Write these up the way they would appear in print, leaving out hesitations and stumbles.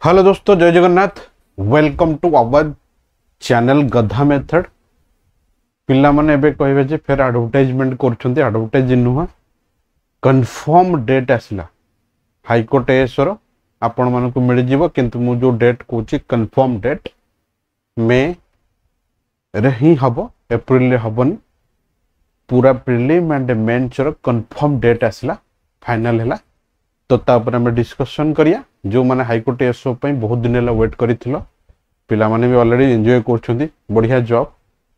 Hello दोस्तों, जय Jagannath. Welcome to our channel गधा मेथड। पिला माने एबे कहबे जे फिर एडवर्टाइजमेंट करछन्ते, एडवर्टाइज नुह कंफर्म डेट आसला हाईकोर्ट एसर आपण मानकु मिल जिवो, किंतु मु जो डेट कोची कंफर्म डेट मे रे ही हबो, अप्रैल रे हबनी। पूरा प्रिलिम एंड मेंस रो कंफर्म डेट आसला, फाइनल हैला। तो तापर हम डिस्कशन करिया। जो माने हाईकोर्ट एसओ पई बहुत दिन ला वेट करिथिलो, पिला माने भी ऑलरेडी एंजॉय करछन्ती। बढ़िया job,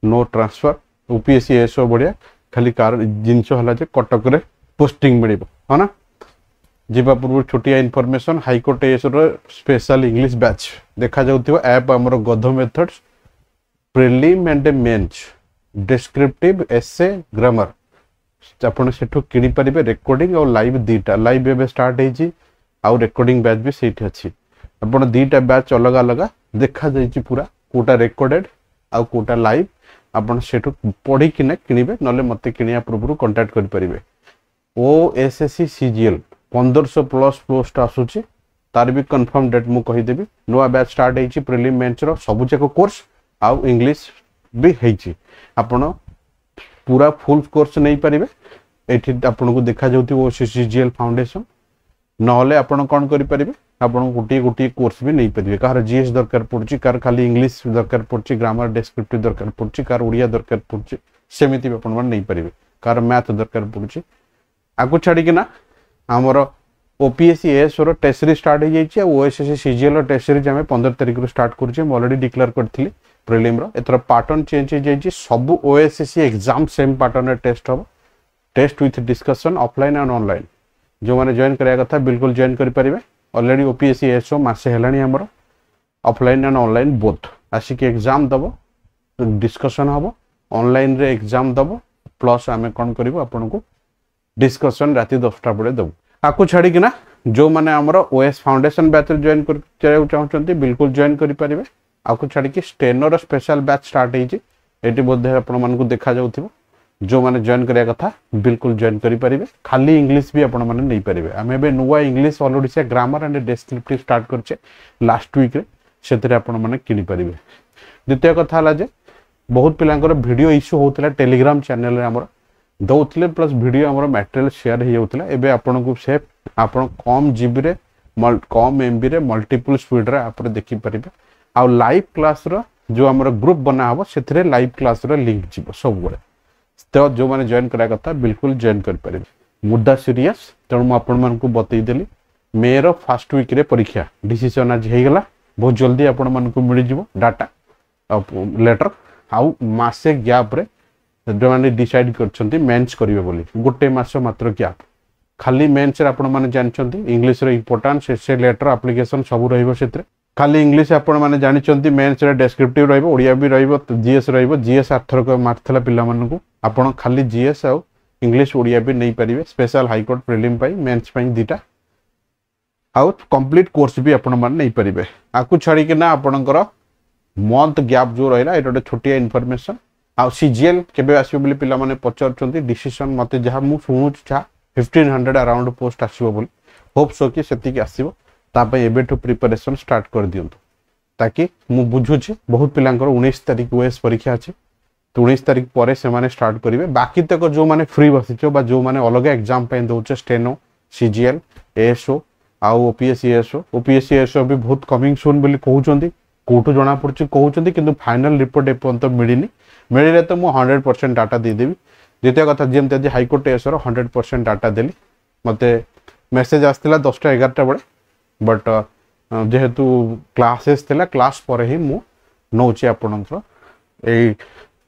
no transfer. UPSC SO बढ़िया, खाली कार जिंस हला जे कटक रे पोस्टिंग मिलिबो, है ना। जीवा पूर्व छोटिया इनफॉरमेशन, हाईकोर्ट एसओ रो स्पेशल इंग्लिश बैच देखा जाउथिबो। ऐप हमरो गधा methods prelim and mains descriptive essay grammar आपण सेठो किनी परिबे। रिकॉर्डिंग और लाइव दीटा, लाइव एबे स्टार्ट हेजी आउ रिकॉर्डिंग बैच भी सेठी अछि। आपण दीटा बैच अलग अलग देखा जाइछि, पूरा कोटा रिकॉर्डेड आउ कोटा लाइव। आपण सेठो पढी किने किनिबे, नले मते किनिया पूर्व कांटेक्ट करि परिबे। ओएसएससी सीजीएल 1500 प्लस पोस्ट आसुछि, तार भी कंफर्म डेट मु कहि देबी। नोआ बैच स्टार्ट हेछि प्रीलिम मेंस रो सब जाको कोर्स आउ इंग्लिश भी हेछि। आपण पूरा फुल कोर्स नहीं पारिबे। एठी आपन को देखा जाउथि ओसीसीजीएल फाउंडेशन, नहले आपन कोन करि परिबे, आपन गोटी गोटी कोर्स भी नहीं पारिबे। कार जीएस दरकार पड़छि, कार खाली इंग्लिश दरकार पड़छि, ग्रामर डिस्क्रिप्टिव दरकार पड़छि, कार ओडिया दरकार पड़छि, सेमिति आपन मन नहीं पारिबे। कार मैथ दरकार पड़छि। आगु छाडी कि ना हमर ओपीएससी एस रो टेस्ट सीरीज स्टार्ट हो जाइछि। ओएसएससी सीजीएल रो टेस्ट सीरीज हम 15 तारिख रो स्टार्ट करछि। हम ऑलरेडी डिक्लेयर करथिली प्रीलिम रो। एतर पैटर्न चेंज हो जाइछि। सब ओएसएससी एग्जाम सेम पैटर्न रे टेस्ट हो, test with discussion offline and online. जो माने जॉइन करिया कथा बिल्कुल जॉइन करि परिबे। ऑलरेडी ओपीएससी एसओ मासे हेलानी हमर ऑफलाइन एंड ऑनलाइन बोथ आसी के एग्जाम दबो, डिस्कशन हबो, ऑनलाइन रे एग्जाम दबो, प्लस आमे कोन करिवो आपन को डिस्कशन राती 10टा बडे दबो। आकु छाडी कि ना जो माने हमर ओएस फाउंडेशन बैच रे जॉइन कर चाहउचंती बिल्कुल जॉइन करि परिबे। आकु छाडी कि स्टेनर स्पेशल बैच स्टार्ट हेछि। एटी बोधे आपन मन को देखा जाउथिबो। जो माने जॉइन करिया कथा बिल्कुल जॉइन करि परिबे। खाली इंग्लिश भी आपन माने नहीं परिबे। हमें बे नुवा इंग्लिश ऑलरेडी से ग्रामर एंड डिस्क्रिप्टिव स्टार्ट करछे लास्ट वीक रे, सेतरे आपन माने किनि परिबे। द्वितीय कथा हला जे बहुत पिलांकर वीडियो इश्यू होतला टेलीग्राम चैनल रे हमर दउथले, प्लस वीडियो हमर मटेरियल शेयर हे होतला। एबे आपन को से आपन कम जीबी रे कम एमबी रे मल्टीपल स्पीड रे आप देखि परिबे। आ लाइव क्लास रो जो हमर ग्रुप बना हबो सेथरे लाइव क्लास रो लिंक जिवो सब गोरे। तो जो माने जॉइन करा कथा बिल्कुल जॉइन कर परिबे। मुद्दा सीरियस तेणु मु आपण मन को बतई देली। मे रो फर्स्ट वीक रे परीक्षा डिसीजन आज हे गला। बहुत जल्दी आपण मन को मिल जिवो डाटा लेटर। आउ मासे गैप रे जो माने डिसाइड करछंती मेंस करिवे बोली, गोटे मास मात्र गैप। खाली मेंस रे आपण माने जानछंती इंग्लिश रे इंपोर्टेंस से लेटर एप्लीकेशन सब रहइबो सेतरे। खाली इंग्लिश आपण माने जानिचंती मेंस रे डिस्क्रिप्टिव रहइबो, ओडिया भी रहइबो, जीएस रहइबो। जीएस आर्थरक मारथला पिला मानन को आपण खाली जीएस आ इंग्लिश ओडिया भी नहीं पारिबे। स्पेशल हाईकोर्ट प्रीलिम पाई मेंस पाई दीटा आउ कंप्लीट कोर्स भी आपण मान नहीं पारिबे। आकु छाडी के ना आपनकर मंथ गैप जो रहला एटा छोटिया इन्फॉर्मेशन। आ सीजीएल केबे आसीबो बोली पिला माने पचारचंती। डिसीजन मते जहा मु सुनु छा 1500 अराउंड पोस्ट आसीबो बोली। होप सो कि सेति के आसीबो। तापे एबेठु प्रिपरेशन स्टार्ट कर दियंतु, ताकि मु बुझुछि बहुत पिलांकर 19 तारिख ओएस परीक्षा अछि। तो 19 तारिख परे से माने स्टार्ट करिवे। बाकी तक जो माने फ्री बसिछो बा जो माने अलग एग्जाम पे दोचे स्टेनो सीजीएल एएसओ आ ओपीएससी एएसओ। ओपीएससी एएसओ भी बहुत कमिंग सून बोली कहउचंती। कोठु जणा पड़छि कहउचंती, किंतु फाइनल रिपोर्ट एपंत मिलिनी। मिलिले तो मु 100% डाटा दे देबी। द्वितीय कथा जेम ते हाईकोर्ट एएसओ रो 100% डाटा देली। मते मेसेज आस्तिला 10टा 11टा बळे, बट जेहेतु क्लासेस थिला क्लास पर ही मु नौची आपनकर ए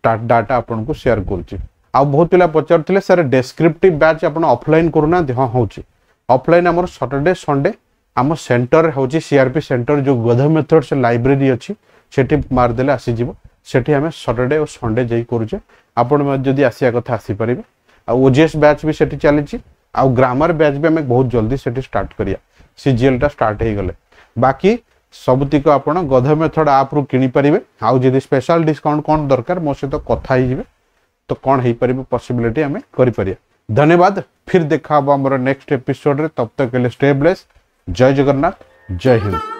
डाटा आपन को शेयर करछि। आ बहुत पिला पचारथिले सर डिस्क्रिप्टिव बैच आपन ऑफलाइन करूना। हां होछि ऑफलाइन। हमर सैटरडे संडे हम सेंटर होछि सीआरपी सेंटर जो गधा मेथड से लाइब्रेरी अछि, सेठी मार देले आसी जिवो। सेठी हमें सैटरडे और संडे जाई करूछे। आपन जदी आसिया कथा आसी परिबे। आ ओजीएस बैच भी सेठी चलीछि। आ ग्रामर बैच भी हमें बहुत जल्दी सेठी स्टार्ट करिया। सीजीएल टा स्टार्ट हे गले। बाकी सबतिक आपण गधा मेथड आप रु किनि परिबे। आउ जदी स्पेशल डिस्काउंट कोन दरकार मो से तो कथा ही जिवे, तो कोन हे परिबे पॉसिबिलिटी हमें करि परिया। धन्यवाद। फिर देखा हमर नेक्स्ट एपिसोड रे। तब तक के लिए स्टे ब्लेस्ड। जय जगन्नाथ, जय हिंद।